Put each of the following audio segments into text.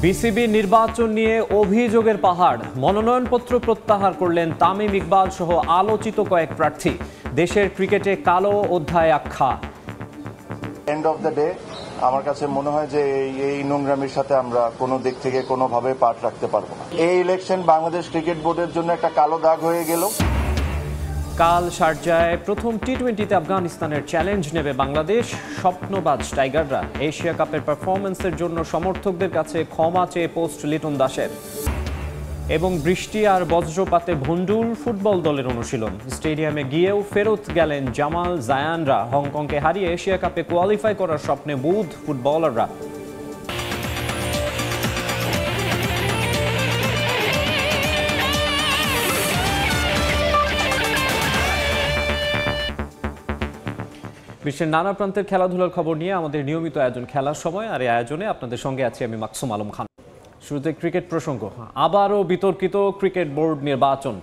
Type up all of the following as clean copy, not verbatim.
BCB নির্বাচন নিয়ে অভিযোগের পাহাড়, মনোনয়নপত্র প্রত্যাহার করলেন তামিম ইকবাল সহ আলোচিত কয়েক প্রার্থী। দেশের ক্রিকেটে কালো অধ্যায় আখ্যা। এন্ড অফ দ্য ডে আমার কাছে মনে হয় যে এই নোংরামির সাথে আমরা কোনো দিক থেকে কোনোভাবে পাট রাখতে পারবো না। এই ইলেকশন বাংলাদেশ ক্রিকেট বোর্ডের জন্য একটা কালো দাগ হয়ে গেল। কাল শারজায় প্রথম টি-20তে আফগানিস্তানের চ্যালেঞ্জ নেবে বাংলাদেশ। স্বপ্নবাজ টাইগাররা এশিয়া কাপের পারফরম্যান্সের জন্য সমর্থকদের কাছে ক্ষমা চেয়ে পোস্ট লিটন দাসের। এবং বৃষ্টি আর বজ্রপাতে ভণ্ডুল ফুটবল দলের অনুশীলন। স্টেডিয়ামে গিয়েও ফেরত গেলেন জামাল জায়ানরা। হংকংকে হারিয়ে এশিয়া কাপে কোয়ালিফাই করার স্বপ্নে বুঁদ ফুটবলাররা। বিশ্বের নানা প্রান্তের খেলাধুলার খবর নিয়ে আমাদের নিয়মিত আয়োজন খেলার সময়, আর এই আয়োজনে আপনাদের সঙ্গে আছি আমি মাকসুম আলম খান। শুরুতে ক্রিকেট প্রসঙ্গ। আবারও বিতর্কিত ক্রিকেট বোর্ড নির্বাচন।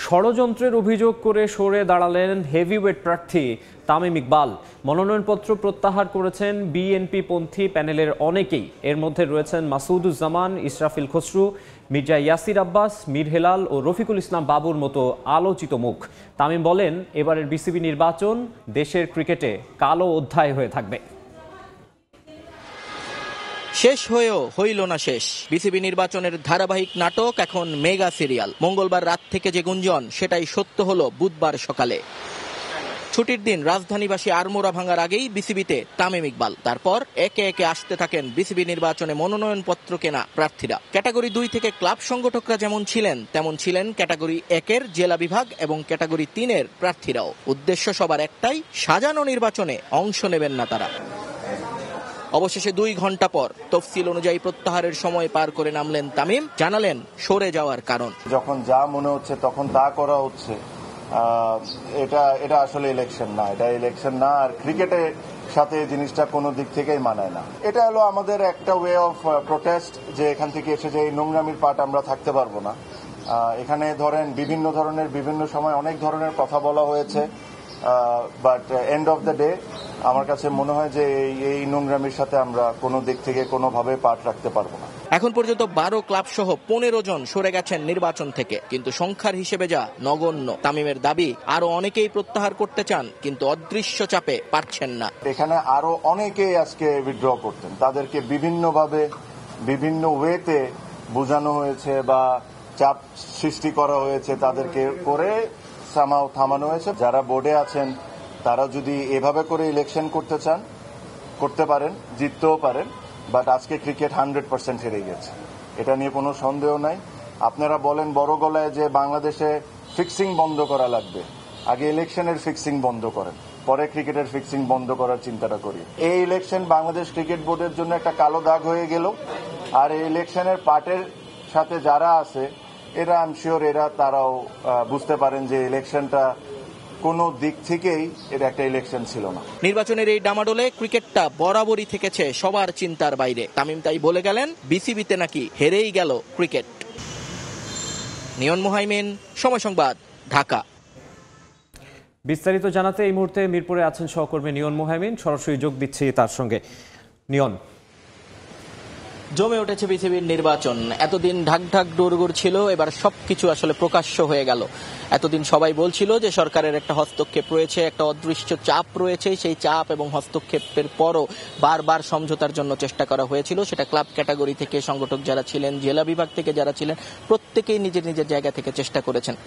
ষড়যন্ত্রের অভিযোগ করে সরে দাঁড়ালেন হেভিওয়েট প্রার্থী তামিম ইকবাল। মনোনয়নপত্র প্রত্যাহার করেছেন বিএনপি পন্থী প্যানেলের অনেকেই। এর মধ্যে রয়েছেন মাসুদুজ্জামান, ইসরাফিল খসরু, মির্জা ইয়াসির আব্বাস, মীর হেলাল ও রফিকুল ইসলাম বাবুর মতো আলোচিত মুখ। তামিম বলেন, এবারের বিসিবি নির্বাচন দেশের ক্রিকেটে কালো অধ্যায় হয়ে থাকবে। শেষ হয়েও হইল না শেষ। বিসিবি নির্বাচনের ধারাবাহিক নাটক এখন মেগা সিরিয়াল। মঙ্গলবার রাত থেকে যে গুঞ্জন, সেটাই সত্য হলো বুধবার সকালে। ছুটির দিন রাজধানীবাসী আড়মোড়া ভাঙার আগেই বিসিবিতে তামিম ইকবাল। তারপর একে একে আসতে থাকেন বিসিবি নির্বাচনে মনোনয়নপত্র কেনা প্রার্থীরা। ক্যাটাগরি 2 থেকে ক্লাব সংগঠকরা যেমন ছিলেন, তেমন ছিলেন ক্যাটাগরি 1-এর জেলা বিভাগ এবং ক্যাটাগরি 3-এর প্রার্থীরাও। উদ্দেশ্য সবার একটাই, সাজানো নির্বাচনে অংশ নেবেন না তারা। অবশেষে 2 ঘন্টা পর তফসিল অনুযায়ী প্রত্যাহারের সময় পার করে নামলেন তামিম। জানালেন সরে যাওয়ার কারণ। যখন যা মনে হচ্ছে তখন তা করা হচ্ছে। এটা আসলে ইলেকশন না, এটা ইলেকশন না। আর ক্রিকেটের সাথে জিনিসটা কোনো দিক থেকেই মানায় না। এটা হলো আমাদের একটা ওয়ে অফ প্রোটেস্ট, যে এখান থেকে এসে যে এই নোংরামির পাট আমরা থাকতে পারবো না। এখানে ধরেন বিভিন্ন ধরনের বিভিন্ন সময় অনেক ধরনের কথা বলা হয়েছে, but end of the day আমার কাছে মনে হয় যে এই নোংরামির সাথে আমরা কোনো দিক থেকে কোনোভাবে পাট রাখতে পারবো না। এখন পর্যন্ত 12 ক্লাব সহ 15 জন সরে গেছেন নির্বাচন থেকে, কিন্তু সংখ্যার হিসেবে যা নগণ্য। তামিমের দাবি, আরো অনেকেই প্রত্যাহার করতে চান, কিন্তু অদৃশ্য চাপে পারছেন না। এখানে আরো অনেকেই আজকে উইথড্র করতেন, তাদেরকে বিভিন্নভাবে বিভিন্ন ওয়েতে বোঝানো হয়েছে বা চাপ সৃষ্টি করা হয়েছে, তাদেরকে করে থামানো হয়েছে। যারা বোর্ডে আছেন তারা যদি এভাবে করে ইলেকশন করতে চান করতে পারেন, জিততেও পারেন, বাট আজকে ক্রিকেট 100% হেরে গেছে, এটা নিয়ে কোনো সন্দেহ নাই। আপনারা বলেন বড় গলায় যে বাংলাদেশে ফিক্সিং বন্ধ করা লাগবে, আগে ইলেকশনের ফিক্সিং বন্ধ করেন, পরে ক্রিকেটের ফিক্সিং বন্ধ করার চিন্তাটা করি। এই ইলেকশন বাংলাদেশ ক্রিকেট বোর্ডের জন্য একটা কালো দাগ হয়ে গেল। আর এই ইলেকশনের পার্টের সাথে যারা আছে এরা আই এম শিওর তারাও বুঝতে পারেন যে ইলেকশনটা কোনো দিক থেকেই এটা একটা ইলেকশন ছিল না। নির্বাচনের এই ডামাডোলে ক্রিকেটটা বরাবরই থেকেছে সবার চিন্তার বাইরে। তামিম তাই বলে গেলেন, বিসিবিতে নাকি হেরেই গেল ক্রিকেট। নিয়ন মুহাইমিন, সময় সংবাদ, ঢাকা। বিস্তারিত জানাতে এই মুহূর্তে মিরপুরে আছেন সহকর্মী নিয়ন মুহাইমিন, সরাসরি যোগ দিচ্ছি তার সঙ্গে। নিয়ন, জমে উঠেছে বিসিবির নির্বাচন। এতদিন ঢাক ঢাক ডোরগোর ছিল, এবার সবকিছু আসলে প্রকাশ্য হয়ে গেল। এতদিন সবাই বলছিল যে সরকারের একটা হস্তক্ষেপ রয়েছে, একটা অদৃশ্য চাপ রয়েছে। সেই চাপ এবং হস্তক্ষেপের পরও বারবার সমঝোতার জন্য চেষ্টা করা হয়েছিল। সেটা ক্লাব ক্যাটাগরি থেকে সংগঠক যারা ছিলেন, জেলা বিভাগ থেকে যারা ছিলেন, প্রত্যেকেই নিজের নিজের জায়গা থেকে চেষ্টা করেছেন।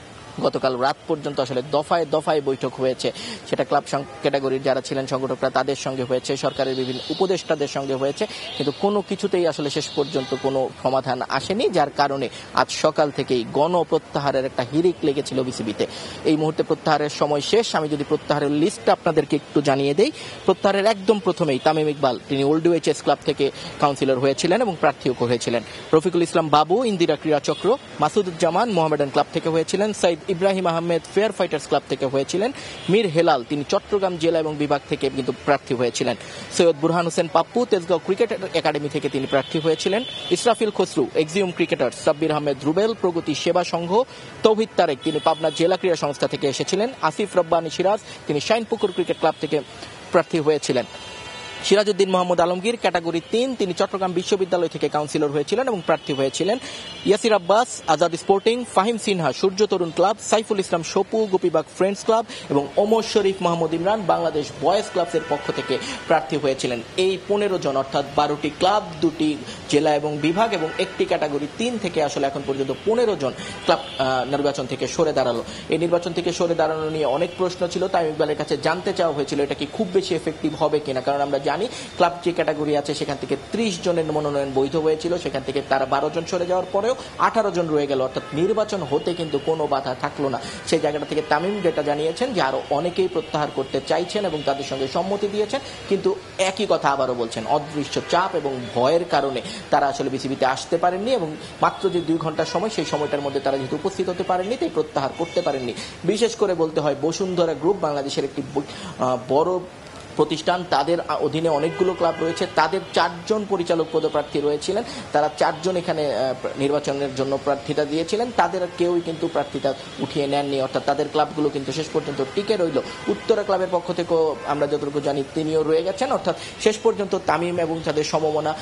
গতকাল রাত পর্যন্ত আসলে দফায় দফায় বৈঠক হয়েছে। সেটা ক্লাব ক্যাটাগরির যারা ছিলেন সংগঠকরা, তাদের সঙ্গে হয়েছে, সরকারের বিভিন্ন উপদেষ্টাদের সঙ্গে হয়েছে, কিন্তু কোনো কিছুতেই আসলে শেষ পর্যন্ত কোনো সমাধান আসেনি। যার কারণে আজ সকাল থেকেই গণপ্রত্যাহারের একটা হিড়িক লেগেছিল বিসিবিতে। এই মুহূর্তে প্রত্যাহারের সময় শেষ। আমি যদি প্রত্যাহারের লিস্টটা আপনাদেরকে একটু জানিয়ে দেই। প্রত্যাহারের একদম প্রথমেই তামিম ইকবাল, তিনি ওল্ড ওয়েচেস ক্লাব থেকে কাউন্সিলর হয়েছিলেন এবং প্রার্থীও হয়েছিলেন। রফিকুল ইসলাম বাবু ইন্দিরা ক্রীড়া চক্র, মাসুদুজ্জামান মোহামেডান ক্লাব থেকে হয়েছিলেন, Sayeed Ibrahim Ahmed fair fighters club থেকে হয়েছিলেন, মীর হেলাল তিনি চট্টগ্রাম জেলা এবং বিভাগ থেকে কিন্তু প্রার্থী হয়েছিলেন, সৈয়দ বুরহান হোসেন পাপ্পু তেজগাঁও ক্রিকেট একাডেমি থেকে তিনি প্রার্থী হয়েছিলেন, ইসরাফিল খসরু এক্সিউম ক্রিকেটার, সাব্বির আহমেদ রুবেল প্রগতি সেবা সংঘ, তৌহিদ তারেক তিনি পাবনা জেলা ক্রীড়া সংস্থা থেকে এসেছিলেন, আসিফ রব্বানী সিরাজ তিনি শাইনপুকুর ক্রিকেট ক্লাব থেকে প্রার্থী হয়েছিলেন। সিরাজউদ্দিন মোহাম্মদ আলমগীর ক্যাটাগরি 3, তিনি চট্টগ্রাম বিশ্ববিদ্যালয় থেকে কাউন্সিলর হয়েছিলেন এবং প্রার্থী হয়েছিলেন। ইয়াসির আব্বাস আজাদ স্পোর্টিং, ফাহিম সিনহা সূর্য তরুণ club, Saiful Islam সপু Gopibagh friends club এবং ওমর শরীফ মোহাম্মদ ইমরান বাংলাদেশ বয়েজ ক্লাবসের পক্ষ থেকে প্রার্থী হয়েছিলেন। এই 15 জন অর্থাৎ 12টি ক্লাব, 2টি জেলা এবং বিভাগ এবং একটি ক্যাটাগরি 3 থেকে আসলে এখন পর্যন্ত 15 জন ক্লাব নির্বাচন থেকে সরে দাঁড়ালো। এই নির্বাচন থেকে সরে দাঁড়ানো নিয়ে অনেক প্রশ্ন ছিল, তামিম ইকবালের কাছে জানতে চাওয়া হয়েছিল এটা কি খুব বেশি এফেক্টিভ হবে কিনা, কারণ আমরা জানি ক্লাব যে ক্যাটাগরি আছে সেখান থেকে 30 জনের মনোনয়ন বৈধ হয়েছিল, সেখান থেকে তারা 12 জন সরে যাওয়ার পরেও 18 জন রয়ে গেল, অর্থাৎ নির্বাচন হতে কিন্তু কোনো বাধা থাকলো না। সেই জায়গাটা থেকে তামিম যেটা জানিয়েছেন যে আরো অনেকেই প্রত্যাহার করতে চাইছেন এবং তাদের সঙ্গে সম্মতি দিয়েছেন, কিন্তু একই কথা আবারও বলছেন, অদৃশ্য চাপ এবং ভয়ের কারণে তারা আসলে বিসিবিতে আসতে পারেননি এবং মাত্র যে 2 ঘন্টার সময়, সেই সময়টার মধ্যে তারা যেহেতু উপস্থিত হতে পারেননি তাই প্রত্যাহার করতে পারেননি। বিশেষ করে বলতে হয় বসুন্ধরা গ্রুপ বাংলাদেশের একটি বড় প্রতিষ্ঠান, তাদের অধীনে অনেকগুলো ক্লাব রয়েছে, তাদের 4 জন পরিচালক পদপ্রার্থী রয়েছিলেন, তারা 4 জন এখানে নির্বাচনের জন্য প্রার্থিতা দিয়েছিলেন, তাদের কেউই কিন্তু প্রার্থিতা উঠিয়ে নেননি, অর্থাৎ তাদের ক্লাবগুলো কিন্তু শেষ পর্যন্ত টিকে রইল। উত্তরা ক্লাবের পক্ষ থেকেও আমরা যতটুকু জানি তিনিও রয়ে গেছেন, অর্থাৎ শেষ পর্যন্ত তামিম এবং তাদের সমমনা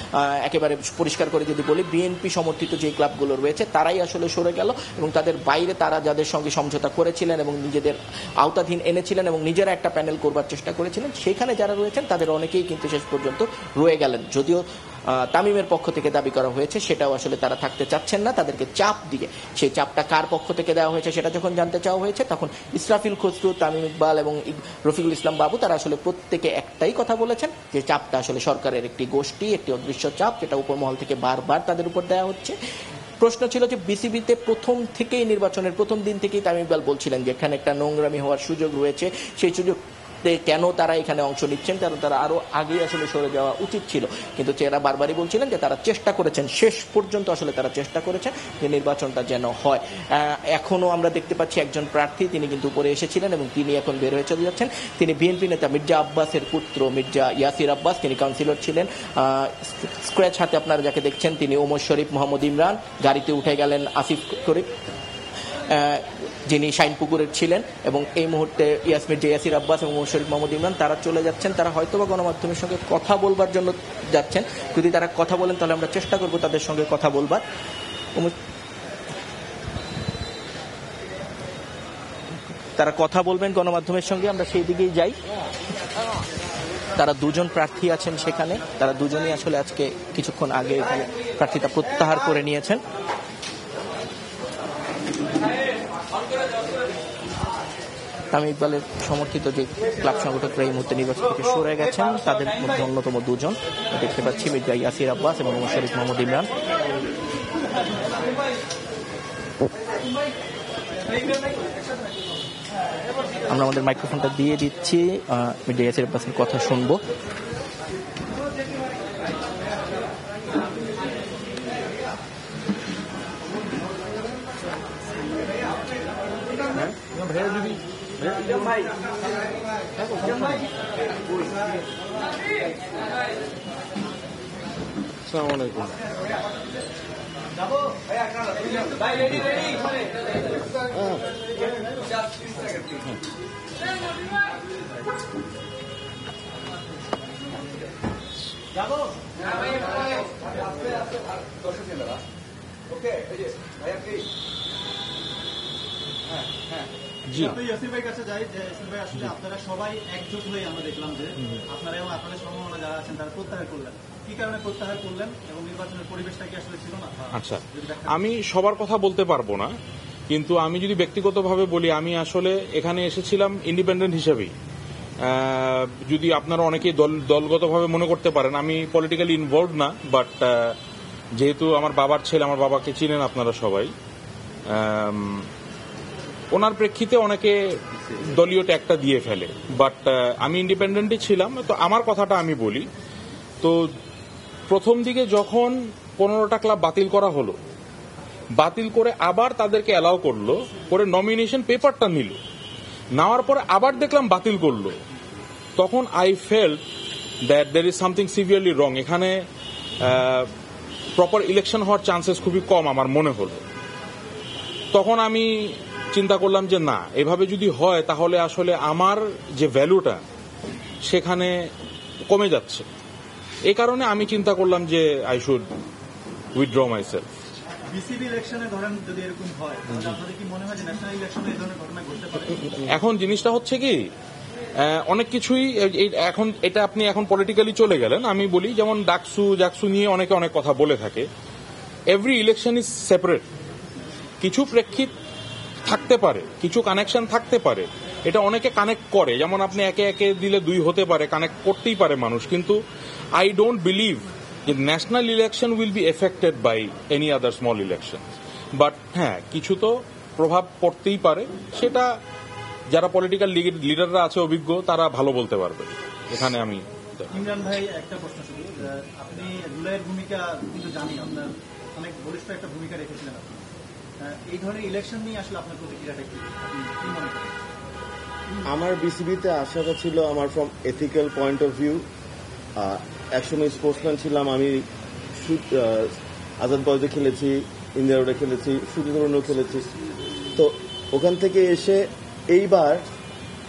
একেবারে পরিষ্কার করে যদি বলি, বিএনপি সমর্থিত যে ক্লাবগুলো রয়েছে তারাই আসলে সরে গেল এবং তাদের বাইরে তারা যাদের সঙ্গে সমঝোতা করেছিলেন এবং নিজেদের আওতাধীন এনেছিলেন এবং নিজেরা একটা প্যানেল করবার চেষ্টা করেছিলেন, সেখানে যারা রয়েছেন তাদের অনেকেই কিন্তু শেষ পর্যন্ত রয়ে গেলেন। যদিও তামিমের পক্ষ থেকে দাবি করা হয়েছে সেটাও আসলে তারা থাকতে চাচ্ছেন না, তাদেরকে চাপ দিয়ে, সেই চাপটা কার পক্ষ থেকে দেওয়া হয়েছে সেটা যখন জানতে চাওয়া হয়েছে তখন ইসরাফিল খসরু, তামিম ইকবাল এবং রফিকুল ইসলাম বাবু তারা আসলে প্রত্যেকে একটাই কথা বলেছেন যে চাপটা আসলে সরকারের একটি গোষ্ঠী, একটি অদৃশ্য চাপ, যেটা উপরমহল থেকে বারবার তাদের উপর দেওয়া হচ্ছে। প্রশ্ন ছিল যে বিসিবিতে প্রথম থেকেই, নির্বাচনের প্রথম দিন থেকেই তামিম ইকবাল বলছিলেন যে এখানে একটা নোংরামি হওয়ার সুযোগ রয়েছে, সেই সুযোগ কেন তারা এখানে অংশ নিচ্ছেন, কারণ তারা আরো আগে আসলে সরে যাওয়া উচিত ছিল, কিন্তু এরা বারবারই বলছিলেন যে তারা চেষ্টা করেছেন, শেষ পর্যন্ত আসলে তারা চেষ্টা করেছেন যে নির্বাচনটা যেন হয়। এখনো আমরা দেখতে পাচ্ছি একজন প্রার্থী তিনি কিন্তু উপরে এসেছিলেন এবং তিনি এখন বের হয়ে চলে যাচ্ছেন। তিনি বিএনপি নেতা মির্জা আব্বাসের পুত্র মির্জা ইয়াসির আব্বাস, তিনি কাউন্সিলর ছিলেন। স্ক্র্যাচ হাতে আপনারা যাকে দেখছেন তিনি ওমর শরীফ মোহাম্মদ ইমরান, গাড়িতে উঠে গেলেন আসিফ শরীফ যিনি শাইনপুকুরের ছিলেন, এবং এই মুহূর্তে ইয়াসির আব্বাস এবং ওমর শরীফ মোহাম্মদ ইমরান তারা চলে যাচ্ছেন। তারা হয়তোবা গণমাধ্যমের সঙ্গে কথা বলবার জন্য যাচ্ছেন, যদি তারা কথা বলেন তাহলে আমরা চেষ্টা করব তাদের সঙ্গে কথা বলবার। তারা কথা বলবেন গণমাধ্যমের সঙ্গে, আমরা সেই দিকেই যাই। তারা 2 জন প্রার্থী আছেন সেখানে, তারা দুজনেই আসলে আজকে কিছুক্ষণ আগে এখানে প্রার্থিতা প্রত্যাহার করে নিয়েছেন। তামিম ইকবালের সমর্থিত যে ক্লাব সংগঠকরা এই মুহূর্তে নির্বাচন থেকে সরে গেছেন, তাদের মধ্যে অন্যতম 2 জন দেখতে পাচ্ছি, মির্জা ইয়াসির আব্বাস এবং ওমর শরীফ মোহাম্মদ ইমরান। আমরা আমাদের মাইক্রোফোনটা দিয়ে দিচ্ছি, মির্জা ইয়াসির আব্বাসের কথা শুনবো। ইয়াসির ভাই কাছে যাই যে ইয়াসির ভাই আসলে আপনারা সবাই একজোট হয়ে আমরা দেখলাম যে আপনারা এবং আপনাদের সম্ভাবনা যারা আছেন তারা প্রত্যাহার করলেন, কি কারণে প্রত্যাহার করলেন এবং নির্বাচনের পরিবেশটা কি আসলে ছিল না? আচ্ছা, আমি সবার কথা বলতে পারবো না, কিন্তু আমি যদি ব্যক্তিগতভাবে বলি, আমি আসলে এখানে এসেছিলাম ইন্ডিপেন্ডেন্ট হিসেবেই। যদি আপনারা অনেকেই দলগতভাবে মনে করতে পারেন আমি পলিটিক্যালি ইনভলভ না, বাট যেহেতু আমার বাবার ছেলে, আমার বাবাকে চিনেন আপনারা সবাই, ওনার প্রেক্ষিতে অনেকে দলীয় ট্যাগটা দিয়ে ফেলে, বাট আমি ইন্ডিপেন্ডেন্টই ছিলাম। তো আমার কথাটা আমি বলি, তো প্রথম দিকে যখন 15টা ক্লাব বাতিল করা হলো, বাতিল করে আবার তাদেরকে অ্যালাউ করলো, করে নমিনেশন পেপারটা নিল, নেওয়ার পরে আবার দেখলাম বাতিল করলো, তখন I felt that there is something severely wrong. এখানে প্রপার ইলেকশন হওয়ার চান্সেস খুবই কম আমার মনে হলো। তখন আমি চিন্তা করলাম যে না, এভাবে যদি হয় তাহলে আসলে আমার যে ভ্যালুটা সেখানে কমে যাচ্ছে। এই কারণে আমি চিন্তা করলাম যে I should withdraw my self. BCB ইলেকশনে ধরেন যদি এরকম হয় তাহলে আপনাদের কি মনে হয় যে ন্যাশনাল ইলেকশনে এই ধরনের ঘটনা ঘটতে পারে? এখন জিনিসটা হচ্ছে কি, অনেক কিছুই এখন এটা আপনি এখন পলিটিক্যালি চলে গেলেন। আমি বলি যেমন জাকসু নিয়ে অনেকে অনেক কথা বলে থাকে। Every election is separate. কিছু প্রেক্ষিত থাকতে পারে, কিছু কানেকশন থাকতে পারে, এটা অনেকে কানেক্ট করে। যেমন আপনি একে একে দিলে 2 হতে পারে, কানেক্ট করতেই পারে মানুষ। কিন্তু আই ডোন্ট বিলিভ যে national election will be affected by any other small election. But হ্যাঁ, কিছু তো প্রভাব পড়তেই পারে। সেটা যারা পলিটিক্যাল লিডাররা আছে অভিজ্ঞ, তারা ভালো বলতে পারবে। এখানে আমি ইমরান ভাই একটা প্রশ্ন শুধু, আপনি জুলাইয়ের ভূমিকা কিন্তু জানি, আপনার অনেক বলিষ্ঠ একটা ভূমিকা রেখেছিলেন আপনি। এই ধরনের ইলেকশন নিয়ে আসলে আপনার প্রতিক্রিয়াটা কি, আপনি কি মনে করেন? আমার বিসিবিতে আসাটা ছিল আমার from ethical point of view. একসময় স্পোর্টসম্যান ছিলাম আমি, আজাদ বয়সে খেলেছি, ইন্ডিয়া রোডে খেলেছি, সুযোগরণেও খেলেছি। তো ওখান থেকে এসে এইবার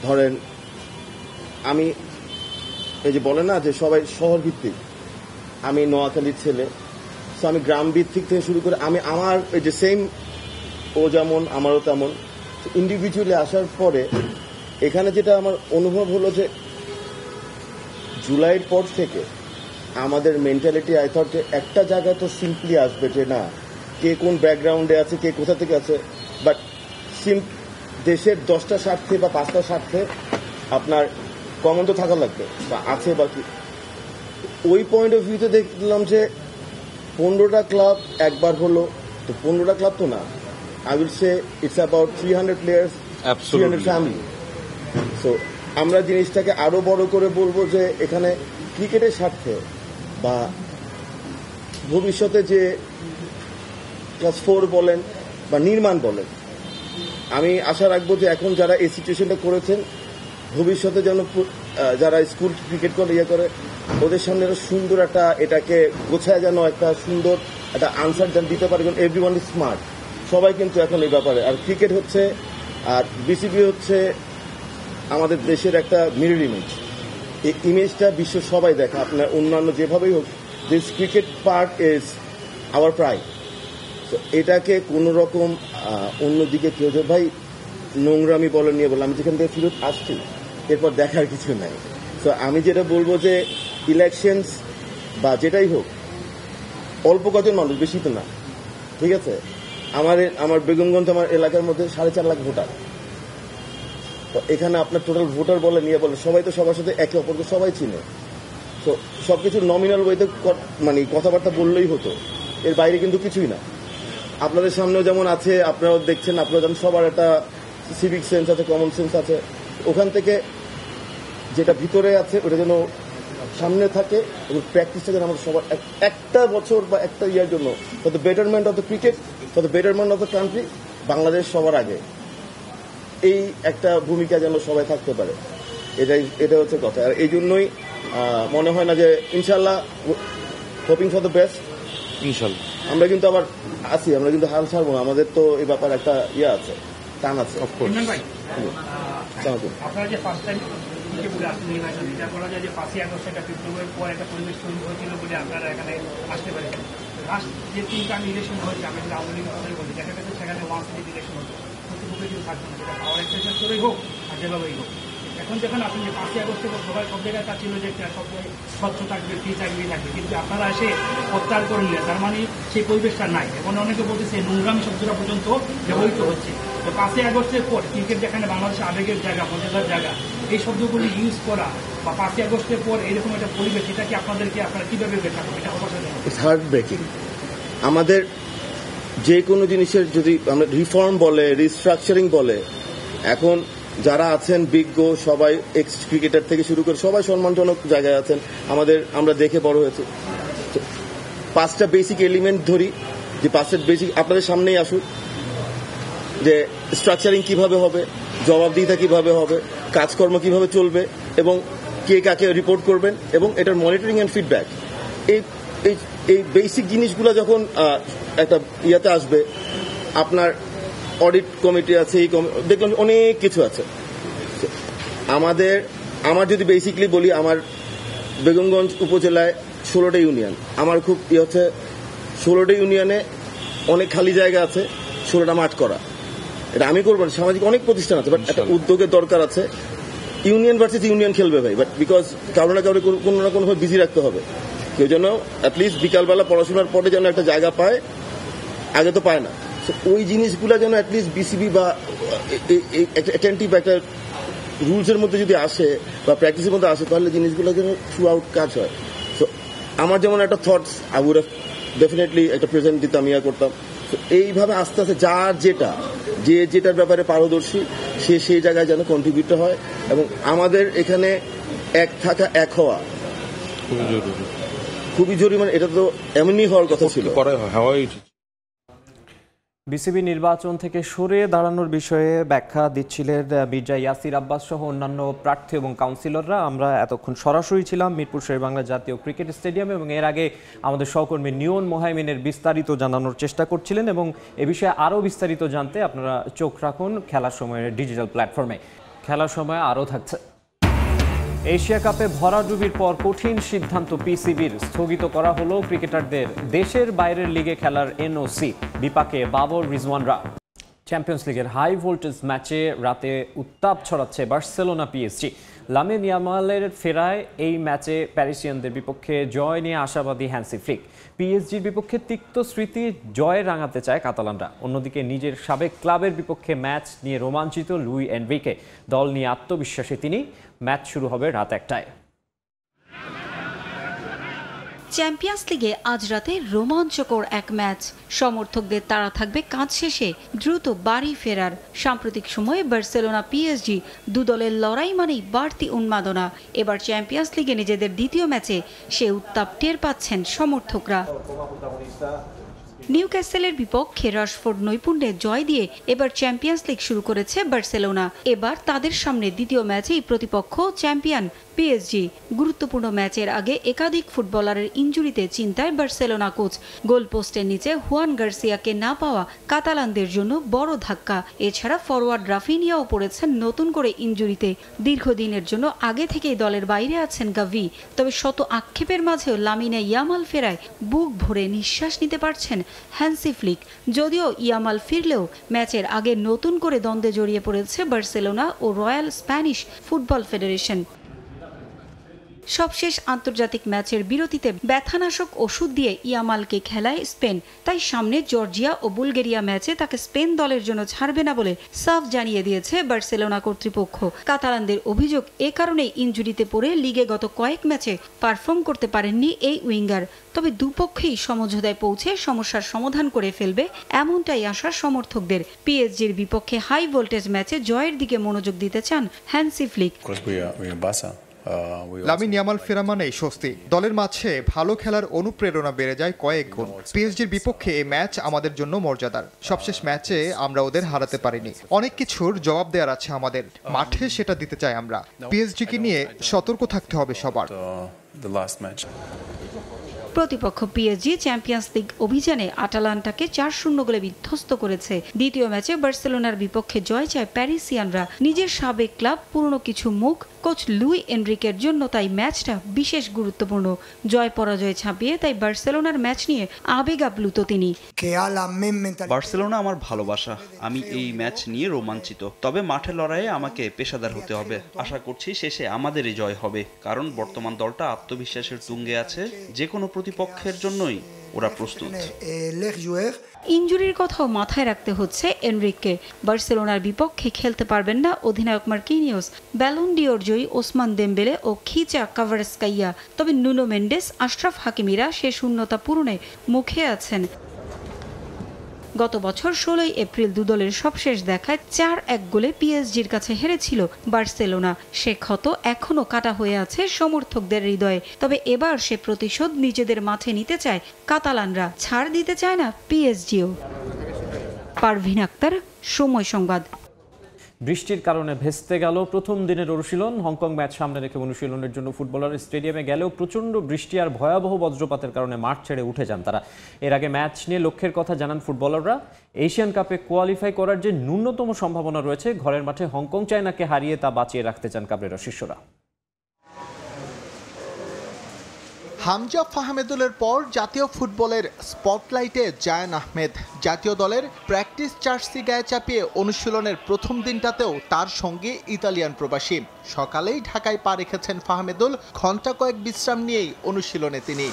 ধরেন আমি এই যে বলে না যে সবাই শহর ভিত্তিক, আমি নোয়াখালীর ছেলে, তো আমি গ্রাম ভিত্তিক থেকে শুরু করে আমি আমার এই যে সেম ও যেমন আমারও তেমন ইন্ডিভিজুয়ালি আসার পরে এখানে যেটা আমার অনুভব হলো যে জুলাইয়ের পর থেকে আমাদের মেন্টালিটি আই থট যে একটা জায়গায় তো সিম্পলি আসবে যে না কে কোন ব্যাকগ্রাউন্ডে আছে, কে কোথা থেকে আছে, বাট দেশের 10টা স্বার্থে বা 5টা স্বার্থে আপনার কমন তো থাকা লাগবে বা আছে বা কি। ওই পয়েন্ট অফ ভিউতে দেখলাম যে 15টা ক্লাব একবার হলো, তো 15টা ক্লাব তো না, I will say it's about 300 players, Absolutely. 300 family. So আমরা জিনিসটাকে আরো বড় করে বলবো যে এখানে ক্রিকেটের স্বার্থে বা ভবিষ্যতে যে ক্লাস 4 বলেন বা নির্মাণ বলেন, আমি আশা রাখবো যে এখন যারা এই সিচুয়েশনটা করেছেন ভবিষ্যতে যেন যারা স্কুল ক্রিকেট করে করে ওদের সামনে একটা সুন্দর একটা এটাকে গোছায় যেন একটা সুন্দর একটা আনসার যেন দিতে পারে। কারণ এভরিওয়ান ইজ স্মার্ট, সবাই কিন্তু এখন এই ব্যাপারে। আর ক্রিকেট হচ্ছে আর বিসিবি হচ্ছে আমাদের দেশের একটা মিরর ইমেজ। এই ইমেজটা বিশ্ব সবাই দেখে, আপনার অন্যান্য যেভাবেই হোক, this cricket part is our pride. তো এটাকে কোনো রকম অন্যদিকে কেউ যে ভাই নোংরামি বলে নিয়ে বলে আমি যেখান থেকে ফিরত আসছি এরপর দেখার কিছু নাই। তো আমি যেটা বলবো যে ইলেকশনস বা যেটাই হোক অল্প কজন মানুষ, বেশি তো না, ঠিক আছে। আমার বেগমগঞ্জ আমার এলাকার মধ্যে 4.5 লাখ ভোটার। তো এখানে আপনার টোটাল ভোটার বলে নিয়ে বলে সবাই তো সবার সাথে একে অপরকে সবাই চিনে। তো সবকিছু নমিনাল ওয়েতে মানে কথাবার্তা বললেই হতো, এর বাইরে কিন্তু কিছুই না। আপনাদের সামনেও যেমন আছে, আপনারাও দেখছেন, আপনারা যেমন সবার একটা সিভিক সেন্স আছে, কমন সেন্স আছে, ওখান থেকে যেটা ভিতরে আছে ওটা যেন সামনে থাকে এবং প্র্যাকটিসটা যেন আমরা সবার একটা বছর বা একটা ইয়ার জন্য for the betterment of the cricket, for the betterment of the country, Bangladesh সবার আগে, এই একটা ভূমিকা যেন সবাই থাকতে পারে। এটা হচ্ছে কথা। আর এই জন্যই মনে হয় না যে ইনশাল্লাহ হোপিং ফর দ্য বেস্ট, ইনশাল্লাহ আমরা কিন্তু আবার আছি, আমরা কিন্তু হাল ছাড়বো না। আমাদের তো এই ব্যাপারে একটা ইয়ে আছে, টান আছে। আপনারা যে ফার্স্ট টাইম বলে আসলে নির্বাচন, এটা বলা যায় যে 5ই আগস্ট একটা বিপ্লবের পর একটা পরিবেশ তৈরি হয়েছিল বলে আপনারা এখানে আসতে পারেন। লাস্ট যে 3টা ইলেকশন হয়েছে, আমি যদি আওয়ামী লীগের কথাই বলি, দেখা গেছে সেখানে ওয়ান সিটি ইলেকশন হতো, প্রতিপক্ষে কেউ থাকতো না, সেটা পাওয়ার এক্সেসের করেই হোক আর যেভাবেই হোক। এখন যখন আপনি যে 5ই আগস্টে সবাই সব জায়গায় চাচ্ছিল যে সব জায়গায় স্বচ্ছ থাকবে, ফ্রি চাকরি থাকবে, কিন্তু আপনারা এসে প্রত্যাহার করে নিলেন, তার মানে সেই পরিবেশটা নাই। এখন অনেকে বলতেছে নোংরামি শব্দটা পর্যন্ত ব্যবহৃত হচ্ছে। তো 5ই আগস্টের পর ক্রিকেট যেখানে বাংলাদেশের আবেগের জায়গা, মর্যাদার জায়গা, এই শব্দগুলি ইউজ করা বা 5ই আগস্টের পর এরকম একটা পরিবেশ, এটা কি আপনারা কিভাবে বের করবেন? এটা হতাশাজনক। It's heart breaking. আমাদের যে কোনো জিনিসের যদি আমরা রিফর্ম বলে, রিস্ট্রাকচারিং বলে, এখন যারা আছেন বিজ্ঞ সবাই, এক্স ক্রিকেটার থেকে শুরু করে সবাই সম্মানজনক জায়গায় আছেন, আমরা দেখে বড় হয়েছে। 5টা বেসিক এলিমেন্ট ধরি, যে 5টা বেসিক আপনাদের সামনেই আসুক, যে স্ট্রাকচারিং কিভাবে হবে, জবাবদিহিতা কিভাবে হবে, কাজকর্ম কিভাবে চলবে এবং কে কাকে রিপোর্ট করবেন এবং এটার মনিটরিং অ্যান্ড ফিডব্যাক। এই বেসিক জিনিসগুলো যখন একটা ইয়াতে আসবে, আপনার অডিট কমিটি আছে, দেখলাম অনেক কিছু আছে। আমার যদি বেসিকলি বলি, আমার বেগমগঞ্জ উপজেলায় 16টা ইউনিয়ন। আমার খুব হচ্ছে 16টা ইউনিয়নে অনেক খালি জায়গা আছে, 16টা মাঠ করা। এটা আমি করবো না, সামাজিক অনেক প্রতিষ্ঠান আছে, বাট একটা উদ্যোগের দরকার আছে। ইউনিয়ন ভার্সেস ইউনিয়ন খেলবে ভাই, বাট বিকজ কারো না কারো কোনো না কোনোভাবে বিজি রাখতে হবে। কেউ যেন অ্যাটলিস্ট বিকালবেলা পড়াশোনার পরে যেন একটা জায়গা পায়, আগে তো পায় না। ওই জিনিসগুলো যেন অ্যাটলিস্ট বিসিবি বা অ্যাটেন্টিভ একটা রুলসের মধ্যে যদি আসে বা প্র্যাকটিসের মধ্যে আসে, তাহলে জিনিসগুলো যেন থ্রু আউট কাজ হয়। সো আমার যেমন একটা thoughts I would have definitely একটা প্রেজেন্ট দিতাম, ইয়া করতাম। তো এইভাবে আস্তে আস্তে যার যেটার ব্যাপারে পারদর্শী সে সেই জায়গায় যেন কন্ট্রিবিউট হয়, এবং আমাদের এখানে এক থাকা এক হওয়া খুবই জরুরি। মানে এটা তো এমনি হওয়ার কথা ছিল। বিসিবি নির্বাচন থেকে সরে দাঁড়ানোর বিষয়ে ব্যাখ্যা দিচ্ছিলেন মির্জা ইয়াসির আব্বাস সহ অন্যান্য প্রার্থী এবং কাউন্সিলররা। আমরা এতক্ষণ সরাসরি ছিলাম মিরপুর শেরেবাংলা জাতীয় ক্রিকেট স্টেডিয়ামে, এবং এর আগে আমাদের সহকর্মী নিয়ন মোহাইমিনের বিস্তারিত জানানোর চেষ্টা করছিলেন। এবং এ বিষয়ে আরও বিস্তারিত জানতে আপনারা চোখ রাখুন খেলার সময়ের ডিজিটাল প্ল্যাটফর্মে। খেলার সময় আরও থাকছে। এশিয়া কাপে ভরাডুবির পর কঠিন সিদ্ধান্ত পিসিবির, স্থগিত করা হলো ক্রিকেটারদের দেশের বাইরের লিগে খেলার এনওসি। বিপাকে বাবর রিজওয়ানরা। চ্যাম্পিয়ন্স লিগের হাই ভোল্টেজ ম্যাচে রাতে উত্তাপ ছড়াচ্ছে বার্সেলোনা পিএসজি। লামিন ইয়ামালের ফেরায় এই ম্যাচে প্যারিসিয়ানদের বিপক্ষে জয় নিয়ে আশাবাদী হ্যান্সি ফ্লিক। পিএসজির বিপক্ষে তিক্ত স্মৃতি জয়ে রাঙাতে চায় কাতালানরা। অন্যদিকে নিজের সাবেক ক্লাবের বিপক্ষে ম্যাচ নিয়ে রোমাঞ্চিত লুই এনরিকে। দল নিয়ে আত্মবিশ্বাসী তিনি। ম্যাচ শুরু হবে রাত 1টায়। চ্যাম্পিয়ন্স লিগে আজ রাতে রোমাঞ্চকর এক ম্যাচ। সমর্থকদের তাড়া থাকবে কাজ শেষে দ্রুত বাড়ি ফেরার। সাম্প্রতিক সময়ে বার্সেলোনা পিএসজি দু দলের লড়াই মানেই বাড়তি উন্মাদনা। এবার চ্যাম্পিয়ন্স লিগে নিজেদের দ্বিতীয় ম্যাচে সে উত্তাপ টের পাচ্ছেন সমর্থকরা। নিউক্যাসলের বিপক্ষে রাশফোর্ড নৈপুণ্যে জয় দিয়ে এবার চ্যাম্পিয়ন্স লিগ শুরু করেছে বার্সেলোনা। এবার তাদের সামনে দ্বিতীয় ম্যাচেই প্রতিপক্ষ চ্যাম্পিয়ন পিএসজি। গুরুত্বপূর্ণ ম্যাচের আগে একাধিক ফুটবলারের ইনজুরিতে চিন্তায় বার্সেলোনা কোচ। গোলপোস্টের নিচে হুয়ান গার্সিয়াকে না পাওয়া কাতালানদের জন্য বড় ধাক্কা। এছাড়া ফরওয়ার্ড রাফিনিয়াও পড়েছেন নতুন করে ইনজুরিতে। দীর্ঘদিনের জন্য আগে থেকেই দলের বাইরে আছেন গাভি। তবে শত আক্ষেপের মাঝেও লামিনে ইয়ামাল ফেরায় বুক ভরে নিঃশ্বাস নিতে পারছেন হ্যান্সি ফ্লিক। যদিও ইয়ামাল ফিরলেও ম্যাচের আগে নতুন করে দ্বন্দ্বে জড়িয়ে পড়েছে বার্সেলোনা ও রয়্যাল স্প্যানিশ ফুটবল ফেডারেশন। সবশেষ আন্তর্জাতিক ম্যাচের বিরতিতে ব্যথানাশক ওষুধ দিয়ে ইয়ামালকে খেলায় স্পেন। তাই সামনে জর্জিয়া ও বুলগেরিয়া ম্যাচে তাকে স্পেন দলের জন্য ছাড়বে না বলে সাফ জানিয়ে দিয়েছে বার্সেলোনা কর্তৃপক্ষ। কাতালানদের অভিযোগ, এ কারণেই ইনজুরিতে পড়ে লিগে গত কয়েক ম্যাচে পারফর্ম করতে পারেননি এই উইঙ্গার। তবে দুপক্ষেই সমঝোতায় পৌঁছে সমস্যার সমাধান করে ফেলবে এমনটাই আশা সমর্থকদের। পিএসজির বিপক্ষে হাই ভোল্টেজ ম্যাচে জয়ের দিকে মনোযোগ দিতে চান হ্যান্সি ফ্লিক। লামিন ইয়ামাল ফেরা মানেই স্বস্তি। দলের মাঝে ভালো খেলার অনুপ্রেরণা বেড়ে যায় কয়েক গুণ। পিএসজির বিপক্ষে এই ম্যাচ আমাদের জন্য মর্যাদার। সবশেষ ম্যাচে আমরা ওদের হারাতে পারিনি। অনেক কিছুর জবাব দেওয়ার আছে আমাদের, মাঠে সেটা দিতে চাই আমরা। পিএসজিকে নিয়ে সতর্ক থাকতে হবে সবার। প্রতিপক্ষ পিএসজি চ্যাম্পিয়ন্স লিগ অভিযানে আটালান্টাকে 4-0 গোলে বিধ্বস্ত করেছে। দ্বিতীয় ম্যাচে বার্সেলোনার বিপক্ষে জয় চায় প্যারিসিয়ানরা। নিজের সাবেক ক্লাব, পুরনো কিছু মুখ, কোচ লুই এনরিকের জন্য তাই ম্যাচটা বিশেষ গুরুত্বপূর্ণ। জয় পরাজয় ছাপিয়ে তাই বার্সেলোনার ম্যাচ নিয়ে আবেগ আপ্লুত তিনি। বার্সেলোনা আমার ভালোবাসা। আমি এই ম্যাচ নিয়ে রোমাঞ্চিত। তবে মাঠে লড়াইয়ে আমাকে পেশাদার হতে হবে। আশা করছি শেষে আমাদেরই জয় হবে, কারণ বর্তমান দলটা আত্মবিশ্বাসের তুঙ্গে আছে। যে কোনো প্রতিপক্ষের জন্যই ওরা প্রস্তুত। ইনজুরির কথাও মাথায় রাখতে হচ্ছে এনরিককে। বার্সেলোনার বিপক্ষে খেলতে পারবেন না অধিনায়ক মার্কিনিওস, ব্যালন ডিওর জয়ী ওসমান দেমবেলে ও খিচা কাভারেস্কাইয়া। তবে নুনো মেন্ডেস, আশরাফ হাকিমিরা সে শূন্যতা পূরণে মুখে আছেন। গত বছর 16 এপ্রিল দুদলের সবশেষ দেখায় 4-1 গোলে পিএসজির কাছে হেরেছিল বার্সেলোনা। সে ক্ষত এখনো কাটা হয়ে আছে সমর্থকদের হৃদয়ে। তবে এবার সে প্রতিশোধ নিজেদের মাঠে নিতে চায় কাতালানরা, ছাড় দিতে চায় না পিএসজিও। পারভিন আক্তার, সময় সংবাদ। বৃষ্টির কারণে ভেস্তে গেল প্রথম দিনের অনুশীলন। হংকং ম্যাচ সামনে রেখে অনুশীলনের জন্য ফুটবলার স্টেডিয়ামে গেলেও প্রচণ্ড বৃষ্টি আর ভয়াবহ বজ্রপাতের কারণে মাঠ ছেড়ে উঠে যান তারা। এর আগে ম্যাচ নিয়ে লক্ষ্যের কথা জানান ফুটবলাররা। এশিয়ান কাপে কোয়ালিফাই করার যে ন্যূনতম সম্ভাবনা রয়েছে, ঘরের মাঠে হংকং চায়নাকে হারিয়ে তা বাঁচিয়ে রাখতে চান কাবরেরা শিষ্যরা। হামজা ফাহমেদুলের পর জাতীয় ফুটবলের স্পটলাইটে জায়ান আহমেদ। জাতীয় দলের প্র্যাকটিস জার্সি গায়ে চাপিয়ে অনুশীলনের প্রথম দিনটাতেও তার সঙ্গে ইতালিয়ান প্রবাসী। সকালেই ঢাকায় পা রেখেছেন ফাহমেদুল, ঘণ্টা কয়েক বিশ্রাম নিয়েই অনুশীলনে তিনি।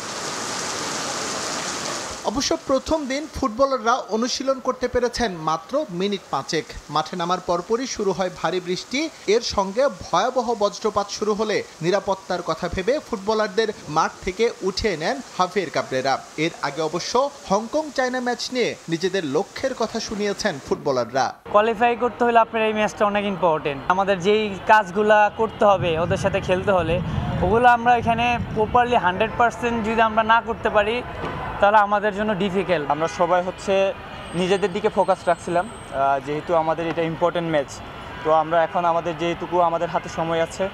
অবশ্য প্রথম দিন ফুটবলাররা অনুশীলন করতে পেরেছেন মাত্র মিনিট 5 মাঠে নামার পরপরই শুরু হয় ভারী বৃষ্টি। এর সঙ্গে ভয়াবহ বজ্রপাত শুরু হলে নিরাপত্তার কথা ভেবে ফুটবলারদের মাঠ থেকে উঠিয়ে নেন হাভিয়ের কাবরেরা। এর আগে অবশ্য হংকং চায়না ম্যাচ নিয়ে নিজেদের লক্ষ্যের কথা শুনিয়েছেন ফুটবলাররা। কোয়ালিফাই করতে হলে আপনার এই ম্যাচটা অনেক ইম্পর্টেন্ট। আমাদের যেই কাজগুলা করতে হবে ওদের সাথে খেলতে হলে, ওগুলো আমরা এখানে প্রপারলি 100% যদি আমরা না করতে পারি তাহলে আমাদের জন্য ডিফিকাল্ট। আমরা সবাই নিজেদের দিকে ফোকাস রাখছিলাম, যেহেতু আমাদের এটা ইম্পর্টেন্ট ম্যাচ। তো আমরা এখন আমাদের যেটুকু আমাদের হাতে সময় আছে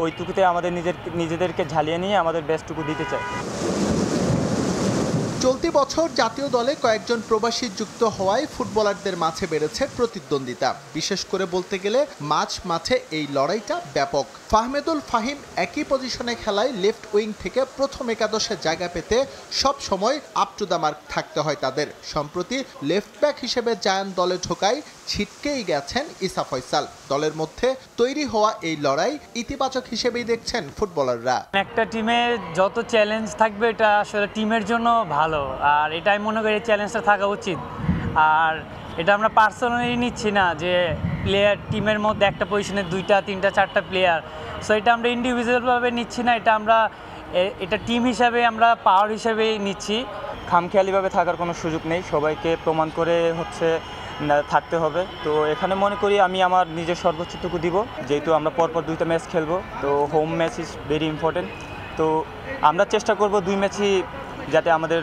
ওইটুকুতে আমাদের নিজেদেরকে ঝালিয়ে নিয়ে আমাদের বেস্টটুকু দিতে চাই। চলতি বছর জাতীয় দলে কয়েকজন প্রবাসী যুক্ত হওয়ায় ফুটবলারদের মাঝে বেড়েছে প্রতিদ্বন্দ্বিতা। বিশেষ করে বলতে গেলে মাঝে এই লড়াইটা ব্যাপক। ফাহমেদুল ফাহিম একই পজিশনে খেলায় লেফট উইং থেকে প্রথম একাদশে জায়গা পেতে সব সময় আপ টু দ্য মার্ক থাকতে হয় তাদের। সম্প্রতি লেফট ব্যাক হিসেবে জায়ান দলে ঢোকায় ছিটকেই গেছেন ইসা ফয়সাল। দলের মধ্যে তৈরি হওয়া এই লড়াই ইতিবাচক হিসেবেই দেখছেন ফুটবলাররা। একটা টিমে যত চ্যালেঞ্জ থাকবে এটা আসলে টিমের জন্য ভালো, আর এটাই মনে করি চ্যালেঞ্জটা থাকা উচিত। আর এটা আমরা পার্সোনালি নিচ্ছি না যে প্লেয়ার টিমের মধ্যে একটা পজিশনে 2টা 3টা 4টা প্লেয়ার, সো এটা আমরা ইন্ডিভিজুয়ালভাবে নিচ্ছি না, এটা টিম হিসাবে আমরা পাওয়ার হিসাবেই নিচ্ছি। খামখেয়ালিভাবে থাকার কোনো সুযোগ নেই, সবাইকে প্রমাণ করে থাকতে হবে। তো এখানে মনে করি আমি আমার নিজের সর্বোচ্চটুকু দিব, যেহেতু আমরা পরপর 2টা ম্যাচ খেলবো। তো home match is very important. তো আমরা চেষ্টা করব 2 ম্যাচই যাতে আমাদের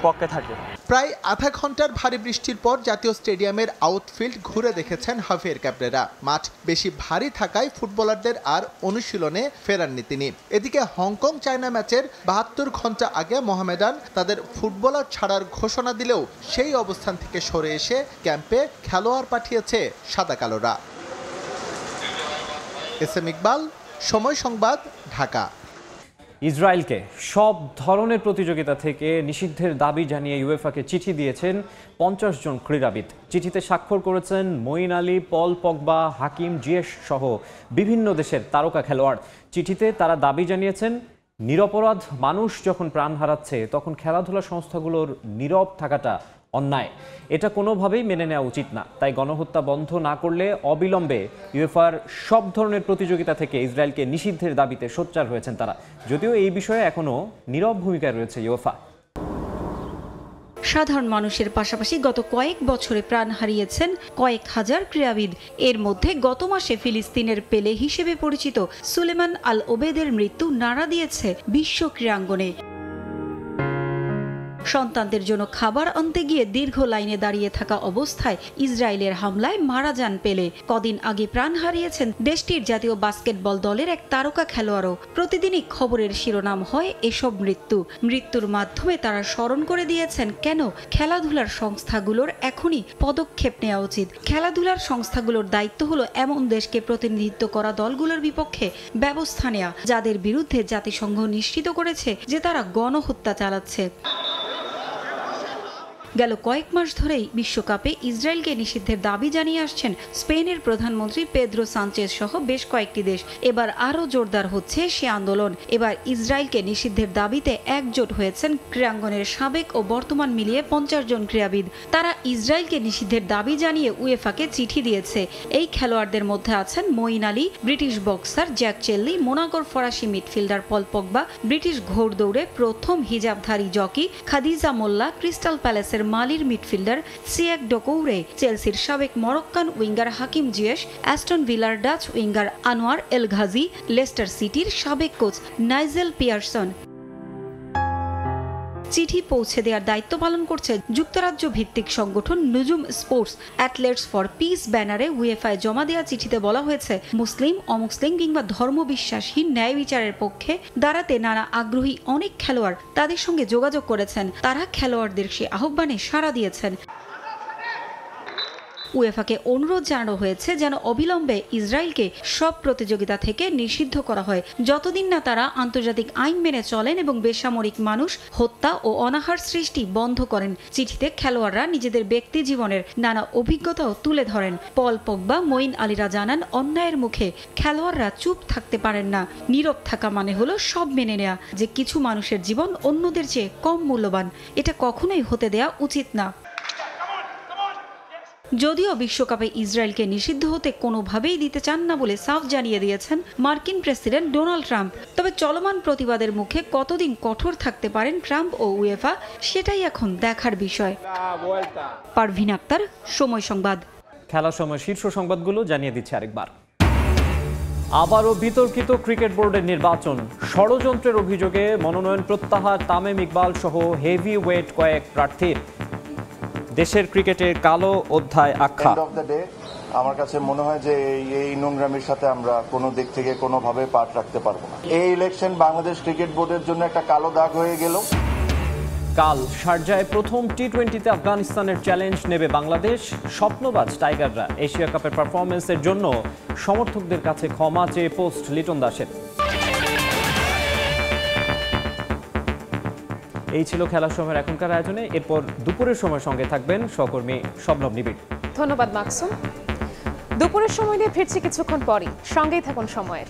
পক্ষে থাকে। প্রায় আধা ঘন্টার ভারী বৃষ্টির পর জাতীয় স্টেডিয়ামের আউটফিল্ড ঘুরে দেখেছেন হাভিয়ের কাবরেরা। মাঠ বেশি ভারী থাকায় ফুটবলারদের আর অনুশীলনে ফেরাননি তিনি। এদিকে হংকং চায়না ম্যাচের 72 ঘন্টা আগে মোহামেডান তাদের ফুটবলার ছাড়ার ঘোষণা দিলেও সেই অবস্থান থেকে সরে এসে ক্যাম্পে খেলোয়াড় পাঠিয়েছে সাদা কালোরা। এস.এম. ইকবাল, সময় সংবাদ, ঢাকা। ইসরায়েলকে সব ধরনের প্রতিযোগিতা থেকে নিষিদ্ধের দাবি জানিয়ে ইউএফাকে চিঠি দিয়েছেন 50 জন ক্রীড়াবিদ। চিঠিতে স্বাক্ষর করেছেন মঈন আলী, পল পগবা, হাকিম জিয়েশ সহ বিভিন্ন দেশের তারকা খেলোয়াড়। চিঠিতে তারা দাবি জানিয়েছেন, নিরপরাধ মানুষ যখন প্রাণ হারাচ্ছে তখন খেলাধুলা সংস্থাগুলোর নীরব থাকাটা অন্যায়। এটা কোনোভাবেই মেনে নেওয়া উচিত না। তাই গণহত্যা বন্ধ না করলে অবিলম্বে ইউএফার সব ধরনের প্রতিযোগিতা থেকে ইসরায়েলকে নিষিদ্ধের দাবিতে সোচ্চার হয়েছেন তারা। যদিও এই বিষয়ে এখনও নীরব ভূমিকায় রয়েছে ইউএফা। সাধারণ মানুষের পাশাপাশি গত কয়েক বছরে প্রাণ হারিয়েছেন কয়েক হাজার ক্রীড়াবিদ। এর মধ্যে গত মাসে ফিলিস্তিনের পেলে হিসেবে পরিচিত সুলেমান আল ওবেদের মৃত্যু নাড়া দিয়েছে বিশ্ব ক্রীড়াঙ্গনে। সন্তানদের জন্য খাবার আনতে গিয়ে দীর্ঘ লাইনে দাঁড়িয়ে থাকা অবস্থায় ইসরায়েলের হামলায় মারা যান পেলে। কদিন আগে প্রাণ হারিয়েছেন দেশটির জাতীয় বাস্কেটবল দলের এক তারকা খেলোয়াড়ও। প্রতিদিনই খবরের শিরোনাম হয় এসব মৃত্যুর মাধ্যমে তারা স্মরণ করে দিয়েছেন কেন খেলাধুলার সংস্থাগুলোর এখনই পদক্ষেপ নেওয়া উচিত। খেলাধুলার সংস্থাগুলোর দায়িত্ব হলো এমন দেশকে প্রতিনিধিত্ব করা দলগুলোর বিপক্ষে ব্যবস্থা নেওয়া যাদের বিরুদ্ধে জাতিসংঘ নিশ্চিত করেছে যে তারা গণহত্যা চালাচ্ছে। গেল কয়েক মাস ধরেই বিশ্বকাপে ইসরায়েলকে নিষিদ্ধের দাবি জানিয়ে আসছেন স্পেনের প্রধানমন্ত্রী পেদ্রো সানচেজ সহ বেশ কয়েকটি দেশ। এবার আরও জোরদার হচ্ছে সে আন্দোলন। এবার ইসরায়েলকে নিষিদ্ধের দাবিতে একজোট হয়েছেন ক্রীড়াঙ্গনের সাবেক ও বর্তমান মিলিয়ে 50 জন ক্রীড়াবিদ। তারা ইসরায়েলকে নিষিদ্ধের দাবি জানিয়ে উয়েফাকে চিঠি দিয়েছে। এই খেলোয়াড়দের মধ্যে আছেন Moeen Ali, British boxer Jack চেল্লি, মোনাকোর ফরাসি মিডফিল্ডার পল পগবা, ব্রিটিশ ঘোড়দৌড়ে প্রথম হিজাবধারী জকি খাদিজা মোল্লা, ক্রিস্টাল প্যালেসের মালির মিডফিল্ডার সিয়াক ডোকৌরে, চেলসির সাবেক Moroccan winger Hakim Ziyech, Aston ভিলার Dutch winger Anwar El Ghazi, Leicester সিটির সাবেক কোচ নাইজেল পিয়ারসন। চিঠি পৌঁছে দেওয়ার দায়িত্ব পালন করছে যুক্তরাজ্য ভিত্তিক সংগঠন নুজুম স্পোর্টস অ্যাথলেটস ফর পিস ব্যানারে উয়েফায় জমা দেওয়া চিঠিতে বলা হয়েছে, মুসলিম, অমুসলিম কিংবা ধর্মবিশ্বাসহীন ন্যায় বিচারের পক্ষে দাঁড়াতে নানা আগ্রহী অনেক খেলোয়াড় তাদের সঙ্গে যোগাযোগ করেছেন। তারা খেলোয়াড়দের সে আহ্বানে সাড়া দিয়েছেন। উয়েফাকে অনুরোধ জানানো হয়েছে যেন অবিলম্বে ইসরায়েলকে সব প্রতিযোগিতা থেকে নিষিদ্ধ করা হয়, যতদিন না তারা আন্তর্জাতিক আইন মেনে চলেন এবং বেসামরিক মানুষ হত্যা ও অনাহার সৃষ্টি বন্ধ করেন। চিঠিতে খেলোয়াড়রা নিজেদের ব্যক্তি জীবনের নানা অভিজ্ঞতাও তুলে ধরেন। পল পগবা, মঈন আলীরা জানান, অন্যায়ের মুখে খেলোয়াড়রা চুপ থাকতে পারেন না। নীরব থাকা মানে হলো সব মেনে নেয়া, যে কিছু মানুষের জীবন অন্যদের চেয়ে কম মূল্যবান। এটা কখনোই হতে দেয়া উচিত না। যদিও বিশ্বকাপে ইসরায়েলকে নিষিদ্ধ হতে কোনোভাবেই দিতে চান না বলে সাফ জানিয়ে দিয়েছেন মার্কিন প্রেসিডেন্ট ডোনাল্ড ট্রাম্প। তবে চলমান প্রতিবাদের মুখে কতদিন কঠোর থাকতে পারেন ট্রাম্প ও উয়েফা, সেটাই এখন দেখার বিষয়। পারভিন আক্তার, সময় সংবাদ। খেলার সময় শীর্ষ সংবাদগুলো জানিয়ে দিচ্ছে আরেকবার। আবারও বিতর্কিত ক্রিকেট বোর্ডের নির্বাচন, ষড়যন্ত্রের অভিযোগে মনোনয়ন প্রত্যাহার তামিম ইকবাল সহ হেভি ওয়েট কয়েক প্রার্থীর। দেশের ক্রিকেটের কালো অধ্যায় আখ্যা। আমার কাছে মনে হয় যে এই নোংরামির সাথে আমরা কোনো দিক থেকে কোনোভাবে পাঠ রাখতে পারবো না। এই ইলেকশন বাংলাদেশ ক্রিকেট বোর্ডের জন্য একটা কালো দাগ হয়ে গেল। কাল শারজায় প্রথম টি-20তে আফগানিস্তানের চ্যালেঞ্জ নেবে বাংলাদেশ। স্বপ্নবাজ টাইগাররা এশিয়া কাপের পারফরমেন্সের জন্য সমর্থকদের কাছে ক্ষমা চেয়ে পোস্ট লিটন দাসের। এই ছিল খেলার সময়ের এখনকার আয়োজনে। এরপর দুপুরের সময় সঙ্গে থাকবেন সহকর্মী শবনম নিবিড়। ধন্যবাদ মাকসুম। দুপুরের সময় নিয়ে ফিরছি কিছুক্ষণ পরই, সঙ্গেই থাকুন সময়ের।